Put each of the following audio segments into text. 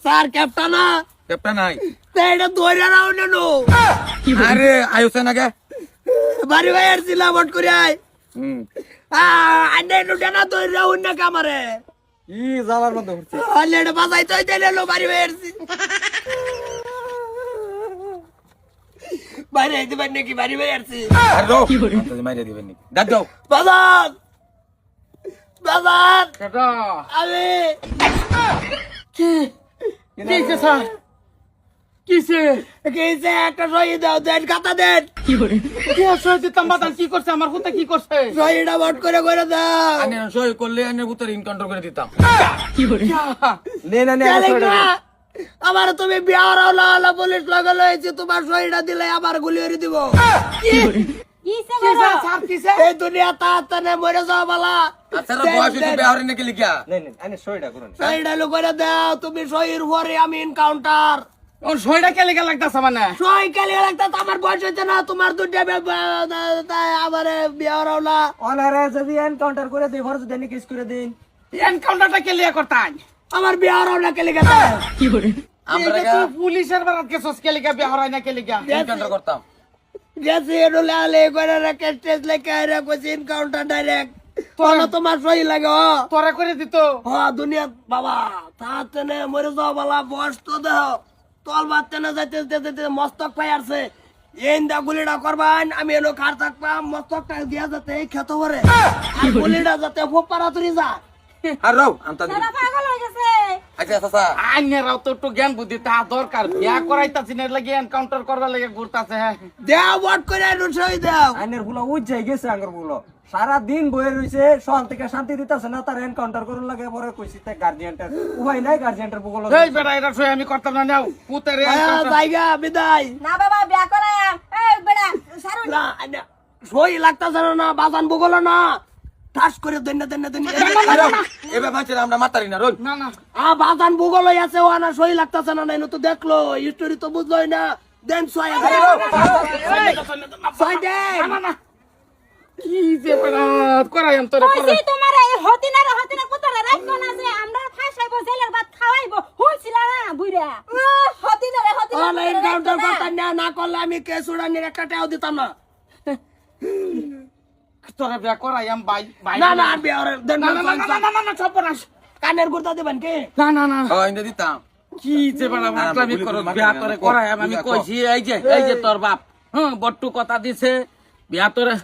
sir ক্যাপ্টেনা captain নাই এটা ধরে রাও নেনো আরে আয়ুসে নাকি বাড়ি ভাই আসছিলাম বট করে আয় হুম আন্ডে নুটে না ধরে রাও না কামারে ই জালার মধ্যে হচ্ছে অলরেডি বাজাই তো দিলে বাড়ি ভাই আসছি বাইরে দিবেন নাকি বাড়ি ভাই আসছি আর রো তুই মাইরে দিবেন নি দাদ দাও বাজার বাজার কেটা আমি কিসে স্যার কিসে কিসে একটা সহি দাও দেন খাতা দেন কি আসলে দিতাম বাদান কি করছে আমার হুতা কি করছে সহিটা বট করে দাও আনে সই করলে আনে উত্তর ইনকাউন্টার করে দিতাম নে না আমার তুমি বিয়ার হলো পুলিশ লাগালো হয়েছে তোমার সহিটা দিলে আবার গুলি করে দিব স্যার কিসে এই দুনিয়া তাড়াতাড়ি মরে যাও বালা আচ্ছা রে বয়স হইছে বেহরে নাকি লিখা সহিটা লো করে দাও তুমি সহির পরে আমি এনকাউন্টার ওর সইটা কে লেগে লাগতাছে মানে সহি কালি লাগতা আমার বয়স হচ্ছে না তোমার দুটা আমার বিয়ার হলো ওনারে যদি এনকাউন্টার করে দিই ফরজ দেনি কেস করে দিন এনকাউন্টারটা কে লিয়া করতাম আমার বিয়ার হলো কালি কথা আমরা তুই পুলিশের বারাত কেসস কে লিগা বিহরাই না কে লিগা ইনকাউন্টার করতাম জেসি এডুলে আলে করে রেখে স্টেজ লেখা রাখছি এনকাউন্টার ডাইরেক্ট তোরা তোমার সহি লাগে তোরা করে দিত দুনিয়া বাবা তাতে মরে যাও বালা বয়স তো দেহ তল বাড়তে না যাইতে মস্তক পাই আসছে এই গুলিটা করবান আমি এলো খার থাকবাম মস্তকটা দিয়া যাতে এই খেতে পারে গুলিটা যাতে ফোপারা তুলি যা আর রো আনতা দিবি পাগল হয়ে গেছে আচ্ছা চাচা আইনেরাও তো একটু জ্ঞান বুদ্ধি তা দরকার বিয়া করাইতাছি না লাগে এনকাউন্টার করবার লাগে ঘুরতাছে দেও বট করে সহি দেও আইনের গুলো উজ্জাই গেছে আঙ্গর গুলো সারা দিন বয়ে রইছে সকাল থেকে শান্তি দিতেছে না তার এনকাউন্টার করুন লাগে পরে কইছি তে গার্জিয়ানটার উপায় নাই গার্জিয়ানটার বুকলো এই বেটা এটা সই আমি করতাম না নাও পুতেরে জায়গা বিদায় না বাবা বিয়া করায় এই বেড়া সারুন না সহি লাগতাছে না বাজান বুগলো না ঠাস করে দেন এবার মানছে আমরা মাতারি না রোল না না বাজান বুগলো আছে ও না সহি লাগতাছে না নাই তো দেখলো হিস্টোরি তো বুঝলোই না দেন সহি সহি দেন না না কি যে বেটা করাইম তোরে কইছি করে তোমার এই হতিনা পুতরে রাখবো না যে আমরা ফাঁসাইবো জেলের ভাত খাওয়াইবো হইছিল না বুইরা হতিনা এনকাউন্টার করতাম না করলে আমি কেস উড়ানির একটা টাও দিতাম না তোরে বিয়া করাইম ভাই ভাই না না আর বিয়ার দেন না না না না না না সর্বনাশ কানের গুড়তা দিবেন কে না না না হ্যাঁ ইন্দা দিতাম কি যে বেটা মাত্রামি করো বিয়া তোরে করাইম আমি কইছি এই যে তোর বাপ বট্টু কথা দিছে বিয়া তোরে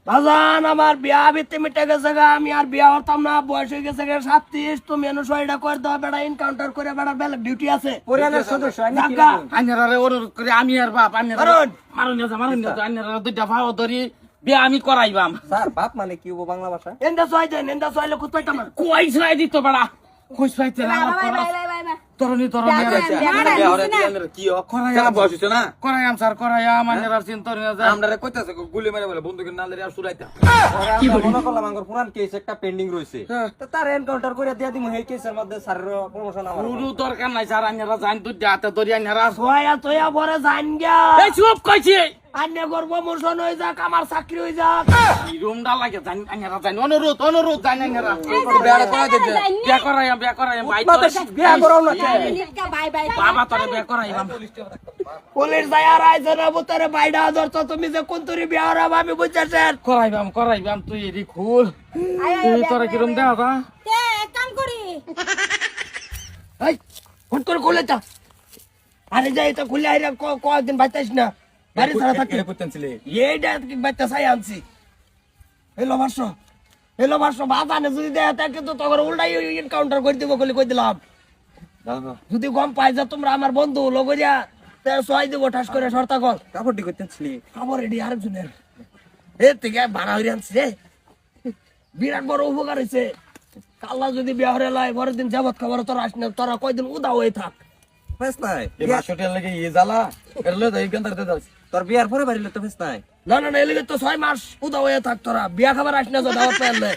বাজান আমার বিয়া ভিত্তি মিটে গেছে গা আমি আর বিয়া হতাম না বয়স হয়ে গেছে 37 তুমি এনে সহিটা করে দাও বেটা এনকাউন্টার করে বেটা বেলা ডিউটি আছে পরিবারের সদস্য আইনি কি ঢাকা আইনারে অনুরোধ করে আমি আর বাপ মারুন যা আইনারে দুইটা ভাও ধরি বিয়া আমি করাইবাম স্যার বাপ মানে কি হবো বাংলা ভাষা এন্দা সহায় দেন এন্দা সহাইলে খুঁজ পাইতাম না কই ছড়াই দিত বেড়া কই ছড়াইতে না বাই তরনি বেহরে দিলে কি হ কেন বয়স হইছে না করাইম স্যার করাইম আইনারে চিন্তা না যা আমরা কইতাছে গুলি মেরে বলে বন্দুকের নালের আর সুরাইতা মনে করলাম আঙ্গর পুরান কেস একটা পেন্ডিং রইছে তো তার এনকাউন্টার করে দিয়া দিমু এই কেসের মধ্যে স্যারের প্রমোশন আমার পুরো দরকার নাই স্যার আইনারা জান তুই হাতে ধরি আইনারা সহায়া তোয়া পরে জান গা এই চুপ কইছি আন্নে গর্ব মোশন হয়ে যাক আমার চাকরি হয়ে যাক রুমডা লাগে জান আইনারা জান অনুরোধ জান আইনারা বেহরে করা দিতে বিয়া করাইম ভাই বিয়া করাও না বাই বাবা তোরে বিয়া করাইবাম পুলিশ যায় আর আইছে না বুতারে বাইডা ধরছ তুমি যে কোন তুরি বিয়া হরাব আমি বুঝাছেন করাইবাম তুই এদি খুল তুই তোরা কিরম দেওয়া তা তে কাম করি এই ফট করে খুলে তা আরে যাই তো খুলে আইরা কয়েকদিন বাইতাইস না বাড়ি ছাড়া থাকি কইতেনছিলে এইটা কি বাইতা চাই আনছি এলো ভার্স বাজানে যদি দেয় তা কিন্তু তখন উল্টাই এনকাউন্টার করে দিব বলে কই দিলাম যদি গম পাই যে তোমরা আমার বন্ধু লগরিয়া তে সহায় দিব ঠাস করে শর্তা কল কাপড়টি কইতেনছিলি খবর রেডি আরেকজনের এ থেকে ভাড়া হইরে আনছি রে বিরাট বড় উপকার হয়েছে কাল্লা যদি বিয়া হরে লাই পরের দিন যাবত খবর তোরা আসনে তোরা কয়দিন উদা হয়ে থাক ফেস নাই এই বাসটির লাগে ই জ্বালা এরলে তো ইনকাউন্টার দিতে দাও তোর বিয়ার পরে বাড়িলে তো ফেস নাই না এলিগে তো 6 মাস উদা হয়ে থাক তোরা বিয়া খাবার আসনে তো দাওয়াত পাইলে